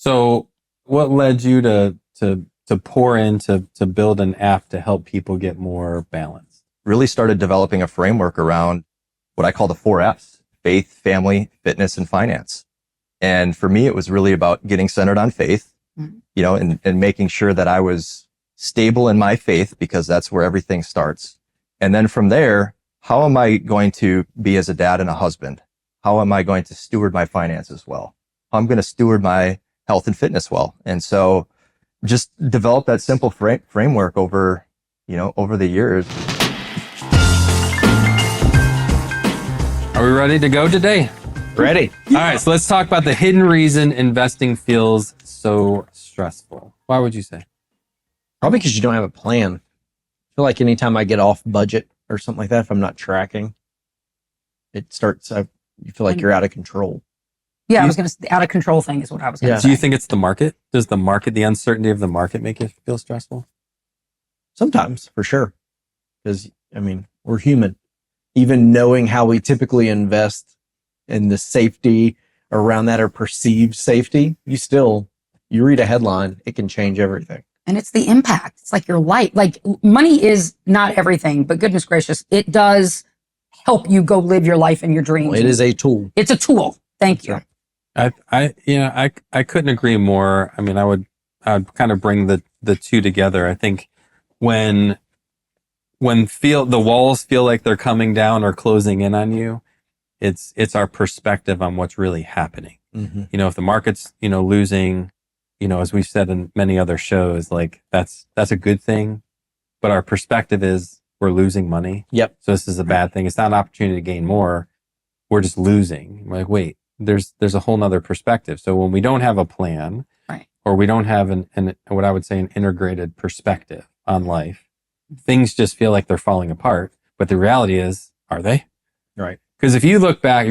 So what led you to pour into to build an app to help people get more balanced? Really started developing a framework around what I call the 4Fs: faith, family, fitness, and finance. And for me, it was really about getting centered on faith, and making sure that I was stable in my faith, because that's where everything starts. And then from there, how am I going to be as a dad and a husband? How am I going to steward my finances well? How I'm going to steward my health and fitness well? And so just develop that simple framework over the years. Are we ready to go today? Ready. All right, so let's talk about the hidden reason investing feels so stressful. Why would you say? Probably because you don't have a plan. I feel like anytime I get off budget or something like that, if I'm not tracking, you feel like you're out of control. Yeah, I was going to say the out of control thing is what I was going to say. Do you think it's the market? Does the uncertainty of the market make you feel stressful? Sometimes, for sure. Because, we're human. Even knowing how we typically invest in the safety around that, or perceived safety, you read a headline, it can change everything. And it's the impact. It's like your life. Like, money is not everything, but goodness gracious, it does help you go live your life and your dreams. Well, it is a tool. It's a tool. Thank you. I couldn't agree more. I would kind of bring the two together. I think when the walls feel like they're coming down or closing in on you, it's our perspective on what's really happening. Mm-hmm. If the market's, losing, as we've said in many other shows, like that's a good thing, but our perspective is we're losing money. Yep. So this is a bad thing. It's not an opportunity to gain more. We're just losing. We're like, wait, there's a whole nother perspective. So when we don't have a plan, right, or we don't have an what I would say an integrated perspective on life, things just feel like they're falling apart. But the reality is, are they? Right. Because if you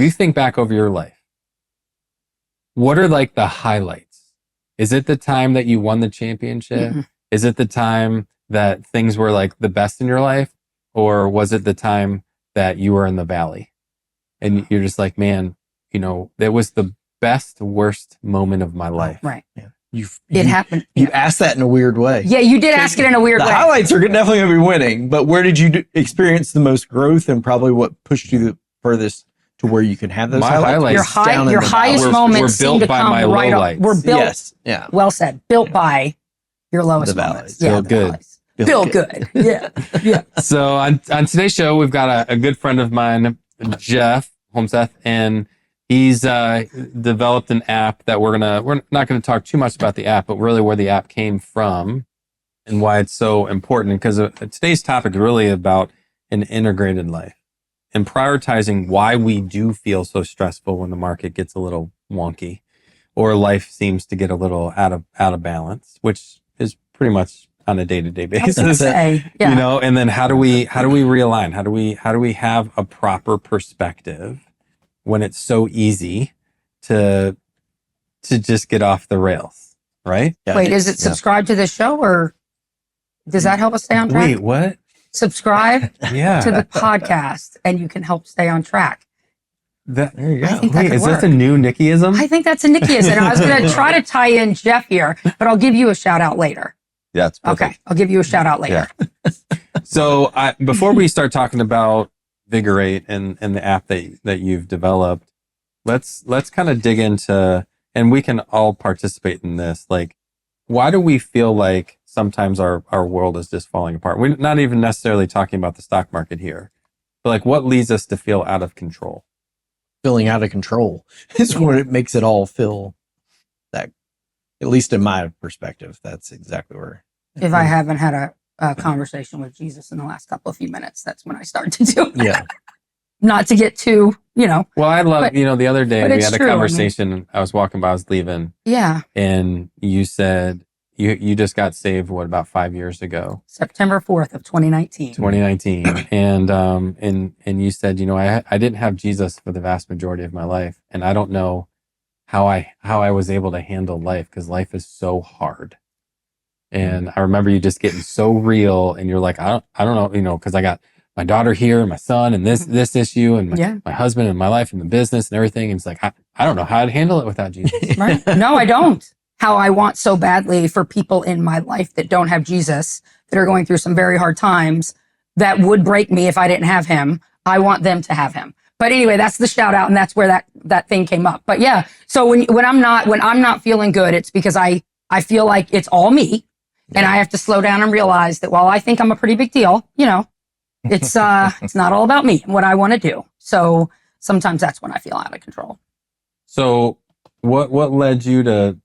think back over your life, what are like the highlights? Is it the time that you won the championship? Mm-hmm. Is it the time that things were like the best in your life? Or was it the time that you were in the valley? And you're just like, man, that was the best, worst moment of my life. Right. Yeah. It happened. You asked that in a weird way. Yeah, you did ask it in a weird way. The highlights are definitely going to be winning, but where did you experience the most growth, and probably what pushed you the furthest to where you can have those My highlights your highest moments seem to come right up. We're built. Yes. Yeah. Well said. Built by your lowest The moments. valleys. Yeah, Feel the good. valleys. Feel good. Yeah. Yeah. So on today's show, we've got a good friend of mine, Jeff Holmsworth, and he's developed an app that we're not gonna talk too much about the app, but really where the app came from and why it's so important. Because today's topic is really about an integrated life and prioritizing why we do feel so stressful when the market gets a little wonky or life seems to get a little out of balance, which is pretty much on a day-to-day basis. Yeah. And then how do we realign? How do we have a proper perspective when it's so easy to just get off the rails, right? Yeah, Wait, is it subscribe to this show, or does that help us stay on track? Wait, what? Subscribe Yeah. to the podcast and you can help stay on track. There you I go. think that Wait, could is that work. a new Nickyism? I think that's a Nickyism. I was going to try to tie in Jeff here, but I'll give you a shout out later. Yeah, it's perfect. Okay. I'll give you a shout out later. So before we start talking about Vigorate and the app that you've developed, let's kind of dig into, and we can all participate in this. Like, why do we feel like sometimes our world is just falling apart? We're not even necessarily talking about the stock market here, but like what leads us to feel out of control? Feeling out of control is what it makes it all feel that, at least in my perspective, that's exactly where. If I haven't had a conversation with Jesus in the last few minutes, that's when I start to do it. Yeah. Not to get too, Well, I love, But- the other day but we it's had a true, conversation. I was walking by, I was leaving, yeah. and you said you just got saved, about 5 years ago? September 4th of 2019. 2019. And you said, I didn't have Jesus for the vast majority of my life. And I don't know how I was able to handle life, because life is so hard. And I remember you just getting so real, and you're like, I don't know, because I got my daughter here, my son, and this issue, and my husband, and my life, and the business, and everything. And it's like, I don't know how I'd handle it without Jesus. Right? No, I don't. how I want so badly for people in my life that don't have Jesus, that are going through some very hard times, that would break me if I didn't have him. I want them to have him. But anyway, that's the shout out, and that's where that thing came up. But yeah, so when I'm not feeling good, it's because I feel like it's all me, and I have to slow down and realize that while I think I'm a pretty big deal, it's it's not all about me and what I want to do. So sometimes that's when I feel out of control. So what led you to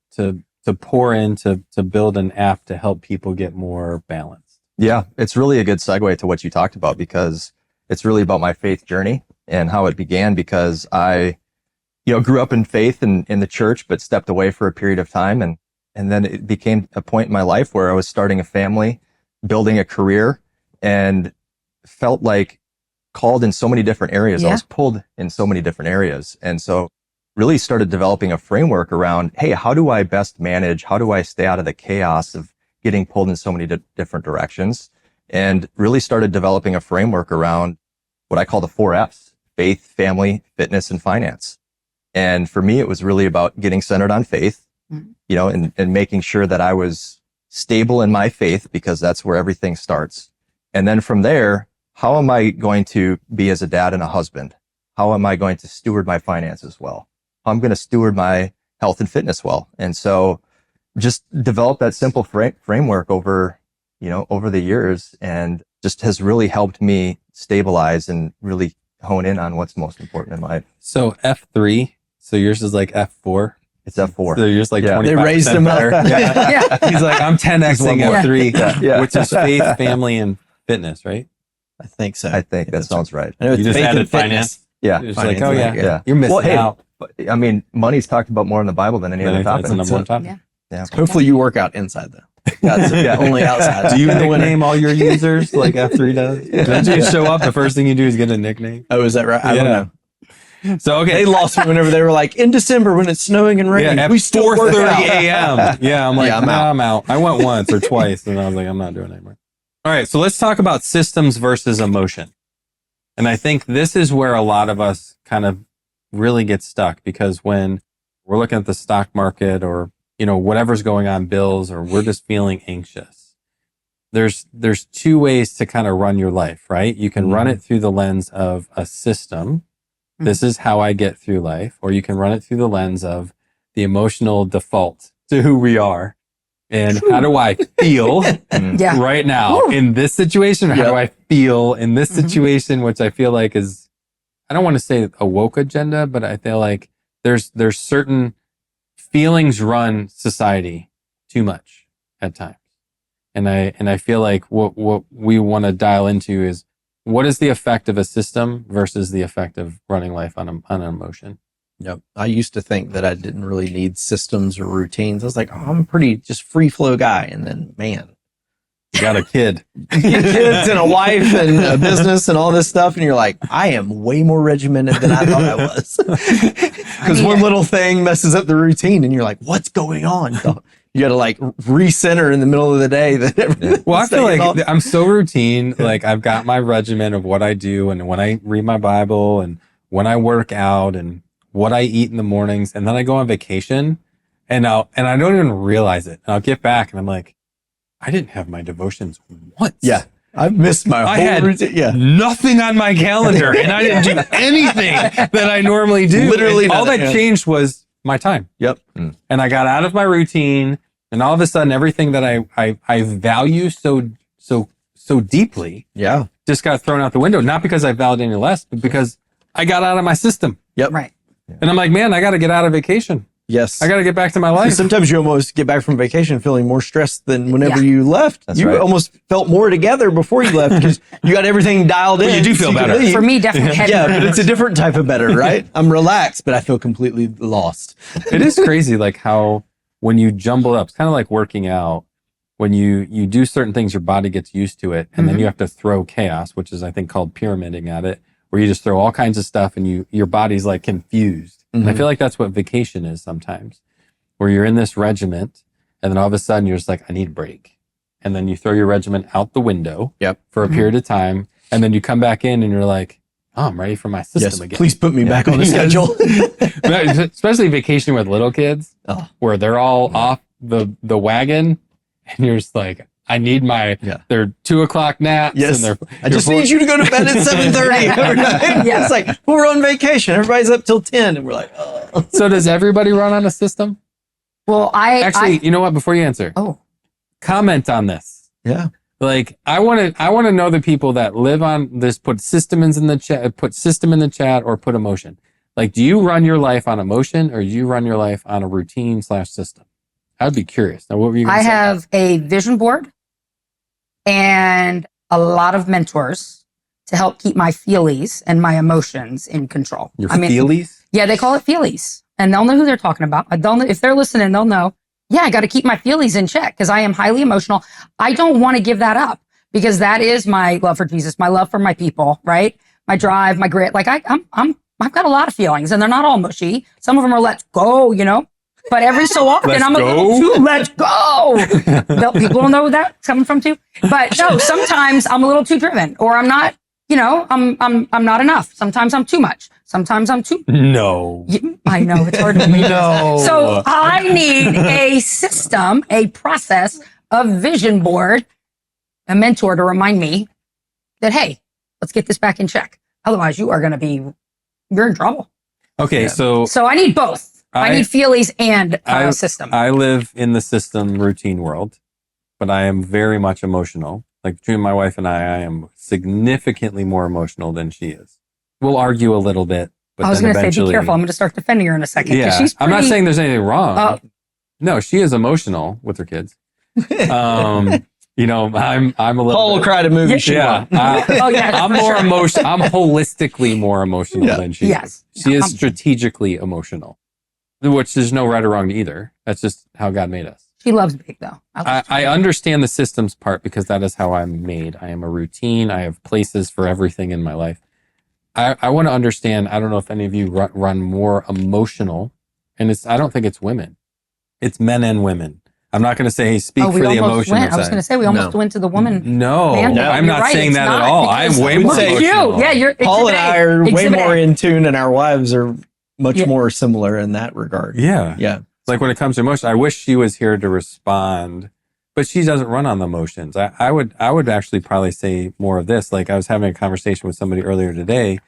pour into to build an app to help people get more balanced? Yeah, it's really a good segue to what you talked about, because it's really about my faith journey and how it began, because I, grew up in faith and in the church, but stepped away for a period of time. And then it became a point in my life where I was starting a family, building a career, and felt like called in so many different areas. Yeah. I was pulled in so many different areas. And so really started developing a framework around, hey, how do I best manage? How do I stay out of the chaos of getting pulled in so many different directions? And really started developing a framework around what I call the 4 F's: faith, family, fitness, and finance. And for me, it was really about getting centered on faith, and making sure that I was stable in my faith, because that's where everything starts. And then from there, how am I going to be as a dad and a husband? How am I going to steward my finances well? How I'm going to steward my health and fitness well? And so just develop that simple framework over the years, and just has really helped me stabilize and really hone in on what's most important in life. So F3, so yours is like F4. It's F4. So you're just like 25% They raised him up. better. Yeah. He's like, I'm 10Xing F3, Yeah. which is faith, family, and fitness, right? I think so. I think that sounds right. I know it's You just faith added and fitness. finance. Yeah. It's like, Finance, oh yeah, yeah. you're missing Well, hey, out. But, I mean, money's talked about more in the Bible than any other That's topic. the number one topic. Yeah. Yeah. Hopefully you work out inside though. That's only outside. Do you nickname all your users like F3 does? Don't you show up, the first thing you do is get a nickname? Oh, is that right? I don't know. So, okay. They lost me whenever they were like, in December when it's snowing and raining, at we still work 4:30 out. a.m. Yeah, I'm like, Yeah, I'm nah, out. I'm out. I went once or twice, and I was like, I'm not doing it anymore. All right, so let's talk about systems versus emotion. And I think this is where a lot of us kind of really get stuck, because when we're looking at the stock market or, whatever's going on, bills, or we're just feeling anxious, there's 2 ways to kind of run your life, right? You can run it through the lens of a system. This is how I get through life. Or you can run it through the lens of the emotional default to who we are. And how do I feel Yeah. right now in this situation? Or how do I feel in this situation, which I feel like is, I don't want to say a woke agenda, but I feel like there's certain feelings run society too much at times. And I feel like what we want to dial into is, what is the effect of a system versus the effect of running life on an emotion? Yep. I used to think that I didn't really need systems or routines. I was like, I'm a pretty just free flow guy. And then, man, You got a kid. you get kids and a wife and a business and all this stuff. And you're like, I am way more regimented than I thought I was. Because one little thing messes up the routine and you're like, what's going on? You got to like recenter in the middle of the day. Well, I feel like I'm so routine. Like I've got my regimen of what I do, and when I read my Bible, and when I work out, and what I eat in the mornings, and then I go on vacation, and I don't even realize it. And I'll get back, and I'm like, I didn't have my devotions once. Yeah. I missed my I whole had routine. Yeah. nothing on my calendar, and I didn't do anything that I normally do. Literally And all nothing, that yeah. changed was my time. Yep. And I got out of my routine, and all of a sudden, everything that I value so deeply Yeah. just got thrown out the window. Not because I valued any less, but because I got out of my system. Yep. Right. And I'm like, man, I got to get out of vacation. Yes. I got to get back to my life. Sometimes you almost get back from vacation feeling more stressed than whenever Yeah. you left. That's You right. almost felt more together before you left because you got everything dialed in. you do feel so could better. leave. For me, definitely heavy. Yeah, but it's a different type of better, right? I'm relaxed, but I feel completely lost. It is crazy, like how when you jumble up, it's kind of like working out. When you do certain things, your body gets used to it, and then you have to throw chaos, which is I think called pyramiding at it, where you just throw all kinds of stuff, and your body's like confused. And I feel like that's what vacation is sometimes, where you're in this regiment, and then all of a sudden you're just like, I need a break, and then you throw your regiment out the window for a period of time, and then you come back in, and you're like, oh, I'm ready for my system again. Please put me back on the schedule. Especially vacation with little kids, where they're all off the wagon, and you're just like, I need my their 2:00 naps. Yes. And I just need you to go to bed at 7:30 every night. Yeah. It's like, we're on vacation. Everybody's up till 10. And we're like, oh. So does everybody run on a system? Well, Actually, you know what? Before you answer, comment on this. Yeah. Like, I want to know the people that live on this, put systems in the chat, put system in the chat, or put emotion. Like, do you run your life on emotion, or do you run your life on a routine/system? I'd be curious. Now, what were you going to say? I have a vision board and a lot of mentors to help keep my feelies and my emotions in control. Your feelies? Yeah, they call it feelies, and they'll know who they're talking about. If they're listening, they'll know. Yeah, I got to keep my feelies in check because I am highly emotional. I don't want to give that up because that is my love for Jesus, my love for my people, right? My drive, my grit. Like I've got a lot of feelings, and they're not all mushy. Some of them are let's go, But every so often, I'm a little too let's go. People don't know where that's coming from too. But no, sometimes I'm a little too driven, or I'm not. I'm not enough. Sometimes I'm too much. Sometimes I'm too. No. I know it's hard to believe. No. So I need a system, a process, a vision board, a mentor to remind me that, hey, let's get this back in check. Otherwise, you're in trouble. Okay, so I need both. I need feelies and a system. I live in the system routine world, but I am very much emotional. Like between my wife and I am significantly more emotional than she is. We'll argue a little bit, but I was going to say, be eventually- careful. I'm going to start defending her in a second. Yeah, She's I'm not pretty- saying there's anything wrong. No, she is emotional with her kids. I'm a little. Paul will cry to movie. Yeah, I'm more emotional. I'm holistically more emotional than she is. She is strategically emotional, which there's no right or wrong to either. That's just how God made us. She loves big though. I understand the systems part because that is how I'm made. I am a routine. I have places for everything in my life. I want to understand. I don't know if any of you run more emotional, and I don't think it's women. It's men and women. I'm not going to say, hey, speak for the emotional side. I was going to say, we almost went to the woman. No, I'm not right, saying that at not, all. I'm way more emotional. Yeah, you're Paul and I are way Exhibit more A. in tune, and our wives are much more similar in that regard. Yeah. Yeah. Like when it comes to emotion, I wish she was here to respond, but she doesn't run on the emotions. I would actually probably say more of this. Like I was having a conversation with somebody earlier today,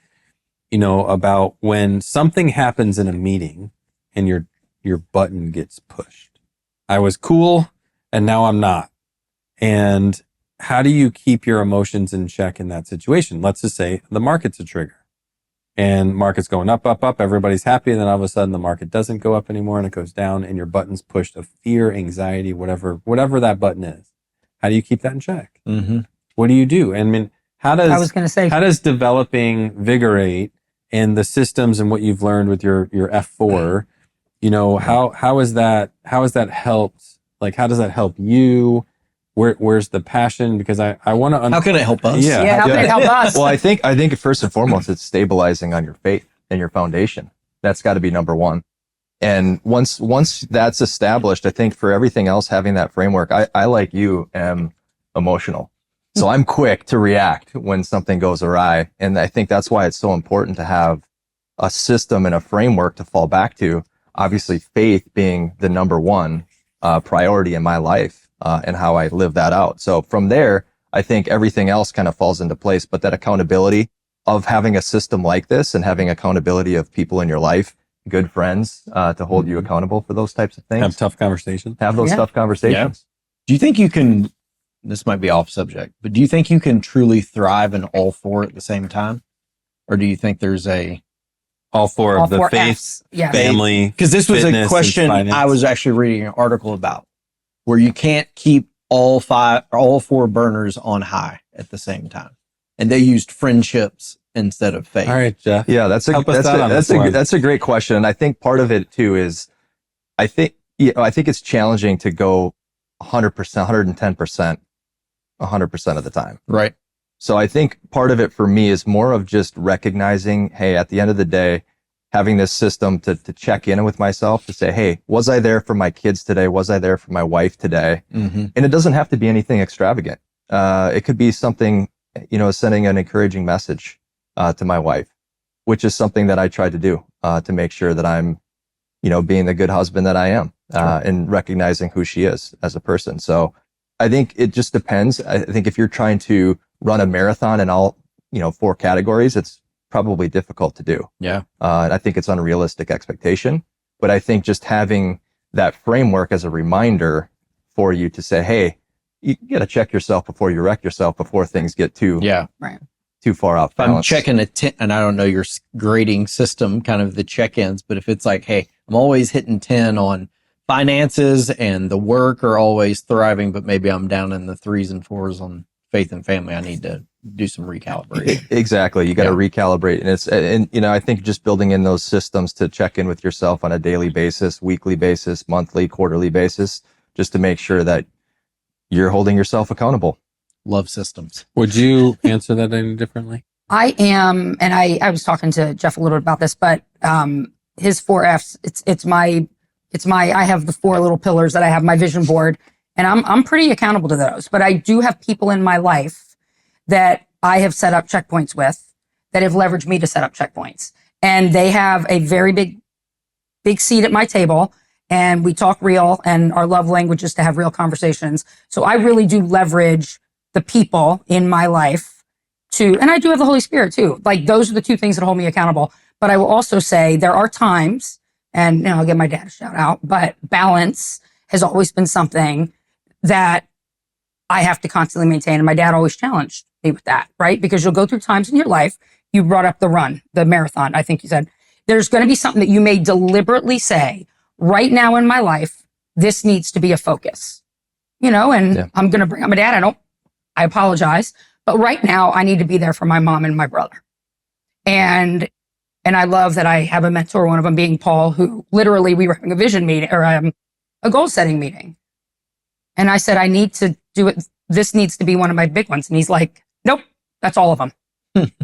about when something happens in a meeting and your button gets pushed. I was cool and now I'm not. And how do you keep your emotions in check in that situation? Let's just say the market's a trigger. And market's going up, up, up. Everybody's happy. And then all of a sudden the market doesn't go up anymore and it goes down and your button's pushed of fear, anxiety, whatever that button is. How do you keep that in check? Mm-hmm. What do you do? I mean, how does developing Vigorate and the systems and what you've learned with your F4, how has that helped? Like, how does that help you? Where's the passion? Because I want to. How can it help us? Yeah. How can it help us? Well, I think first and foremost, it's stabilizing on your faith and your foundation. That's got to be number one. And once that's established, I think for everything else, having that framework, I like you am emotional. So I'm quick to react when something goes awry. And I think that's why it's so important to have a system and a framework to fall back to. Obviously, faith being the number one priority in my life. And how I live that out. So from there, I think everything else kind of falls into place. But that accountability of having a system like this and having accountability of people in your life, good friends, to hold you accountable for those types of things. Have tough conversations. Have those tough conversations. Do you think you can, this might be off subject, but do you think you can truly thrive in all four at the same time? Or do you think there's all four of the faith, F's. Yes. family? Because this was a question I was actually reading an article about, where you can't keep all four burners on high at the same time. And they used friendships instead of faith. All right, Jeff. Yeah, that's a great question. And I think part of it too is I think it's challenging to go 100%, 110%, 100% of the time. Right. So I think part of it for me is more of just recognizing, hey, at the end of the day, having this system to check in with myself to say, hey, was I there for my kids today? Was I there for my wife today? Mm-hmm. And it doesn't have to be anything extravagant. It could be something, sending an encouraging message to my wife, which is something that I try to do to make sure that I'm being the good husband that I am, and recognizing who she is as a person. So I think it just depends. I think if you're trying to run a marathon in all, 4 categories, it's probably difficult to do. Yeah. And I think it's unrealistic expectation, but I think just having that framework as a reminder for you to say, hey, you got to check yourself before you wreck yourself, before things get too far off balance. I'm checking and I don't know your grading system, kind of the check-ins, but if it's like, hey, I'm always hitting 10 on finances and the work are always thriving, but maybe I'm down in the 3s and 4s on faith and family, I need to do some recalibration. Exactly. You got to recalibrate. And I think just building in those systems to check in with yourself on a daily basis, weekly basis, monthly, quarterly basis, just to make sure that you're holding yourself accountable. Love systems. Would you answer that any differently? I am, and I was talking to Jeff a little bit about this, but his 4 F's, I have the 4 little pillars that I have my vision board, and I'm pretty accountable to those. But I do have people in my life that I have set up checkpoints with that have leveraged me to set up checkpoints. And they have a very big seat at my table, and we talk real, and our love language is to have real conversations. So I really do leverage the people in my life and I do have the Holy Spirit too. Like, those are the 2 things that hold me accountable. But I will also say there are times, and I'll give my dad a shout out, but balance has always been something that I have to constantly maintain. And my dad always challenged me with that, right? Because you'll go through times in your life. You brought up the marathon. I think you said there's going to be something that you may deliberately say, right now in my life, this needs to be a focus, and I'm going to bring up my dad. I apologize, but right now I need to be there for my mom and my brother. And I love that I have a mentor, one of them being Paul, who literally we were having a vision meeting or a goal setting meeting. And I said, I need to do it. This needs to be one of my big ones. And he's like, nope, that's all of them.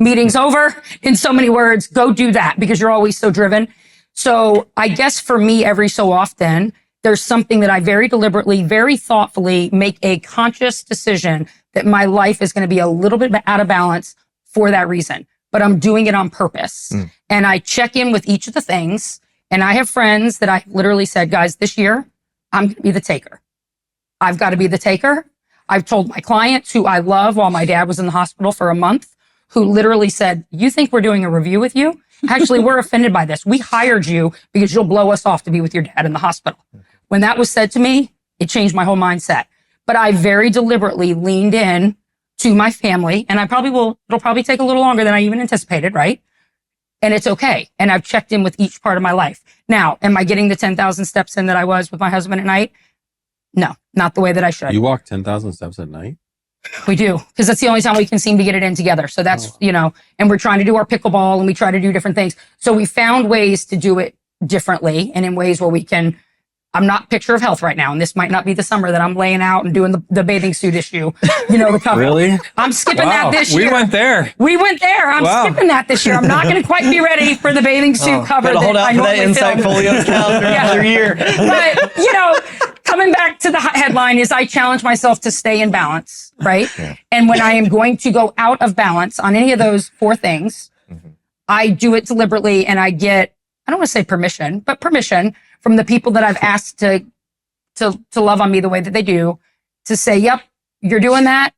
Meeting's over. In so many words, go do that, because you're always so driven. So I guess for me, every so often, there's something that I very deliberately, very thoughtfully make a conscious decision that my life is going to be a little bit out of balance for that reason. But I'm doing it on purpose. And I check in with each of the things. And I have friends that I literally said, guys, this year, I'm going to be the taker. I've got to be the taker. I've told my clients who I love while my dad was in the hospital for a month, who literally said, you think we're doing a review with you? Actually, we're offended by this. We hired you because you'll blow us off to be with your dad in the hospital. When that was said to me, it changed my whole mindset. But I very deliberately leaned in to my family, and it'll probably take a little longer than I even anticipated, right? And it's okay. And I've checked in with each part of my life. Now, am I getting the 10,000 steps in that I was with my husband at night? No, not the way that I should. You walk 10,000 steps at night? We do, because that's the only time we can seem to get it in together. So that's, and we're trying to do our pickleball, and we try to do different things. So we found ways to do it differently, and in ways where we can. I'm not picture of health right now, and this might not be the summer that I'm laying out and doing the bathing suit issue. The cover. Really? I'm skipping that this year. We went there. I'm skipping that this year. I'm not going to quite be ready for the bathing suit cover. Hold out for that Insight Folio calendar another year. But coming back to the headline is I challenge myself to stay in balance, right? Yeah. And when I am going to go out of balance on any of those 4 things, I do it deliberately, and I get, I don't want to say permission, but permission from the people that I've asked to love on me the way that they do, to say, yep, you're doing that.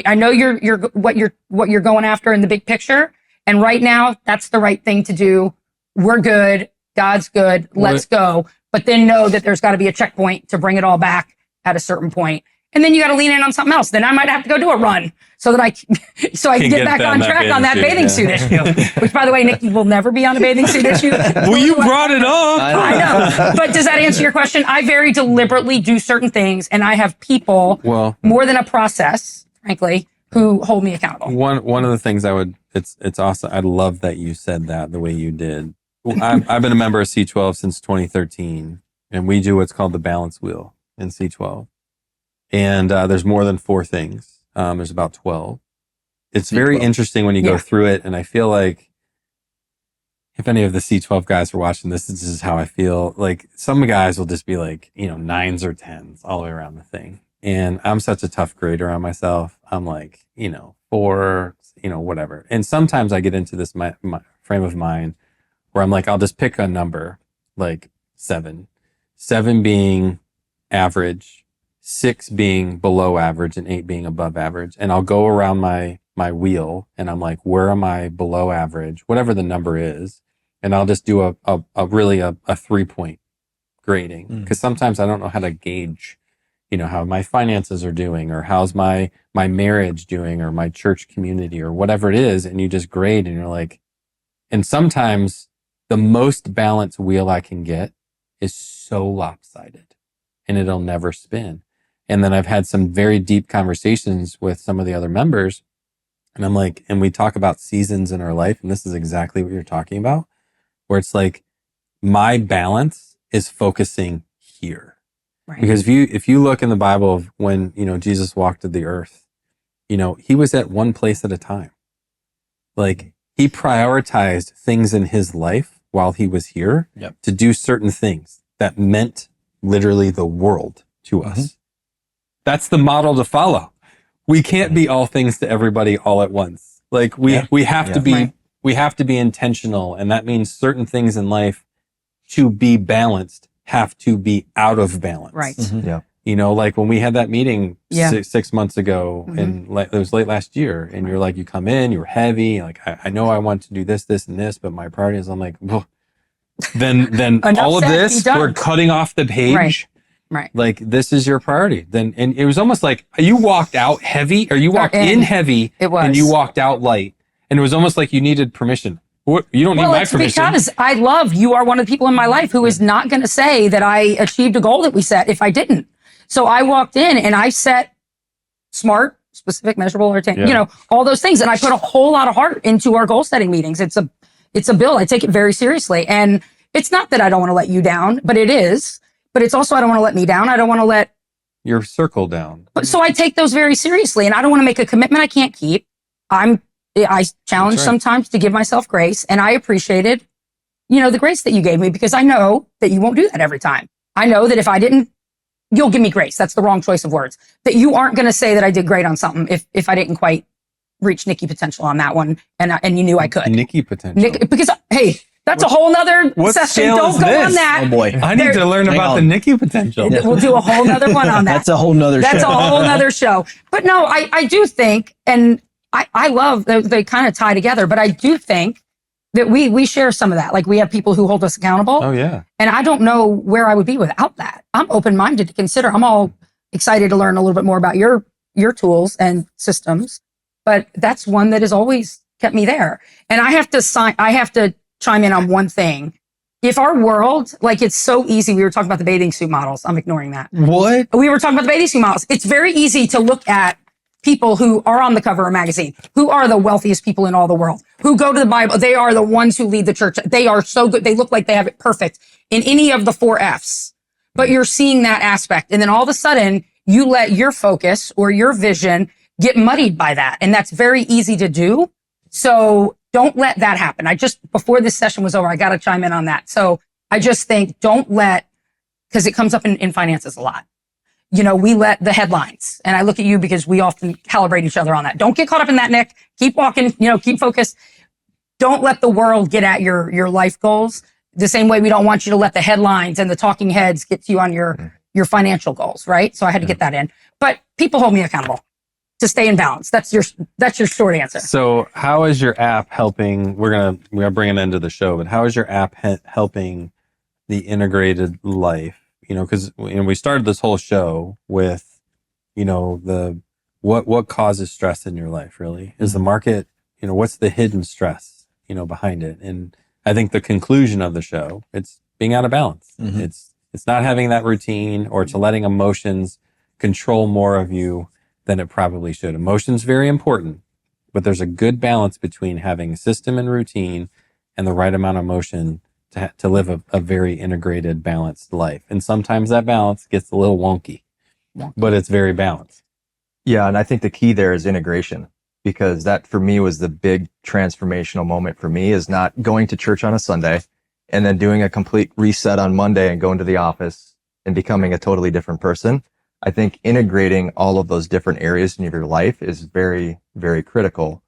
I know you're what you're going after in the big picture. And right now, that's the right thing to do. We're good. God's good. Let's go. But then know that there's got to be a checkpoint to bring it all back at a certain point. And then you got to lean in on something else. Then I might have to go do a run so that I can get back on track on that bathing suit issue. Which, by the way, Nikki will never be on a bathing suit issue. Well, you brought it up. I know. But does that answer your question? I very deliberately do certain things, and I have people, more than a process, frankly, who hold me accountable. One of the things it's awesome. I love that you said that the way you did. I've been a member of C12 since 2013, and we do what's called the balance wheel in C12. And there's more than 4 things. There's about 12. It's very interesting when you go through it. And I feel like if any of the C12 guys are watching this is how I feel. Like, some guys will just be like, 9s or 10s all the way around the thing. And I'm such a tough grader on myself. I'm like, 4, whatever. And sometimes I get into this my frame of mind where I'm like, I'll just pick a number, like 7. 7 being average, 6 being below average, and 8 being above average. And I'll go around my wheel and I'm like, where am I below average? Whatever the number is. And I'll just do a 3-point grading. Because sometimes I don't know how to gauge, how my finances are doing, or how's my marriage doing, or my church community, or whatever it is. And you just grade and you're like, and sometimes the most balanced wheel I can get is so lopsided and it'll never spin. And then I've had some very deep conversations with some of the other members. And I'm like, and we talk about seasons in our life. And this is exactly what you're talking about, where it's like, my balance is focusing here. Right. Because if you look in the Bible of when, Jesus walked the earth, he was at one place at a time. Like, he prioritized things in his life while he was here to do certain things that meant literally the world to us. That's the model to follow. We can't be all things to everybody all at once. Like we have to be, we have to be intentional. And that means certain things in life to be balanced have to be out of balance. Right. Yeah. Like when we had that meeting 6 months ago and it was late last year, and you're like, you come in, you're heavy. Like, I know I want to do this, this, and this, but my priority is, I'm like, well, then all of this, we're cutting off the page. Right. Like, this is your priority. And it was almost like you walked out heavy, or you walked in heavy, and you walked out light. And it was almost like you needed permission. You don't need my permission. Because you are one of the people in my life who is not going to say that I achieved a goal that we set if I didn't. So I walked in and I set SMART, specific, measurable, or all those things. And I put a whole lot of heart into our goal setting meetings. It's a bill. I take it very seriously. And it's not that I don't want to let you down, but it is. But it's also, I don't want to let me down. I don't want to let your circle down. So I take those very seriously, and I don't want to make a commitment I can't keep. I challenge sometimes to give myself grace, and I appreciated, the grace that you gave me, because I know that you won't do that every time. I know that if I didn't, you'll give me grace. That's the wrong choice of words. That you aren't going to say that I did great on something if I didn't quite reach Nikki potential on that one, and you knew I could. Nikki potential. Because hey, that's a whole nother session. Don't go on that. Oh boy, I need to learn about the Nikki potential. We'll do a whole nother one on that. That's a whole nother show. That's a whole nother show. But no, I do think, and I love they kind of tie together, but I do think that we share some of that. Like, we have people who hold us accountable. Oh yeah. And I don't know where I would be without that. I'm open-minded to consider. I'm all excited to learn a little bit more about your tools and systems, but that's one that has always kept me there. And I have to chime in on one thing. If our world, like, it's so easy. We were talking about the bathing suit models. I'm ignoring that. What? We were talking about the bathing suit models. It's very easy to look at people who are on the cover of a magazine, who are the wealthiest people in all the world, who go to the Bible. They are the ones who lead the church. They are so good. They look like they have it perfect in any of the 4 F's. But you're seeing that aspect. And then all of a sudden, you let your focus or your vision get muddied by that. And that's very easy to do. So don't let that happen. Before this session was over, I got to chime in on that. So I just think because it comes up in finances a lot. We let the headlines, and I look at you because we often calibrate each other on that. Don't get caught up in that, Nick. Keep walking, keep focused. Don't let the world get at your life goals the same way we don't want you to let the headlines and the talking heads get to you on your financial goals, right? So I had to get that in. But people hold me accountable to stay in balance. That's your short answer. So how is your app helping? We're gonna bring an end to the show, but how is your app helping the integrated life? Because we started this whole show with, what causes stress in your life. Really, is the market? What's the hidden stress? Behind it. And I think the conclusion of the show, it's being out of balance. Mm-hmm. It's not having that routine, or it's letting emotions control more of you than it probably should. Emotion's very important, but there's a good balance between having a system and routine and the right amount of emotion to live a very integrated, balanced life. And sometimes that balance gets a little wonky, but it's very balanced. Yeah. And I think the key there is integration, because that for me was the big transformational moment for me, is not going to church on a Sunday and then doing a complete reset on Monday and going to the office and becoming a totally different person. I think integrating all of those different areas in your life is very, very critical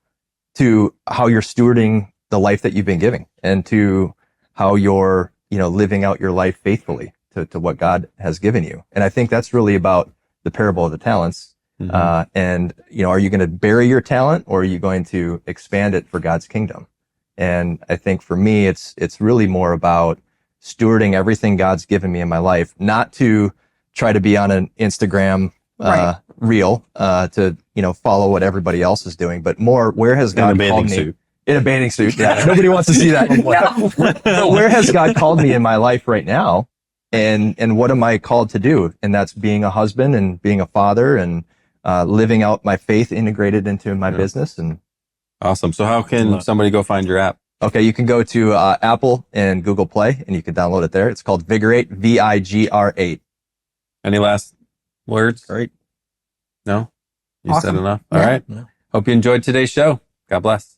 to how you're stewarding the life that you've been giving, and to how you're living out your life faithfully to what God has given you. And I think that's really about the parable of the talents. And, are you going to bury your talent, or are you going to expand it for God's kingdom? And I think for me, it's really more about stewarding everything God's given me in my life, not to try to be on an Instagram, reel, to, follow what everybody else is doing, but more, where has God called me? In a bathing suit. Yeah. Nobody wants to see that. But where has God called me in my life right now? And what am I called to do? And that's being a husband and being a father and, living out my faith integrated into my business. And awesome. So how can somebody go find your app? okay, you can go to Apple and Google Play, and you can download it there. It's called Vigor8, VIGR8. Any last words? Great. No? You Awesome. said enough? Yeah. All right. Yeah. Hope you enjoyed today's show. God bless.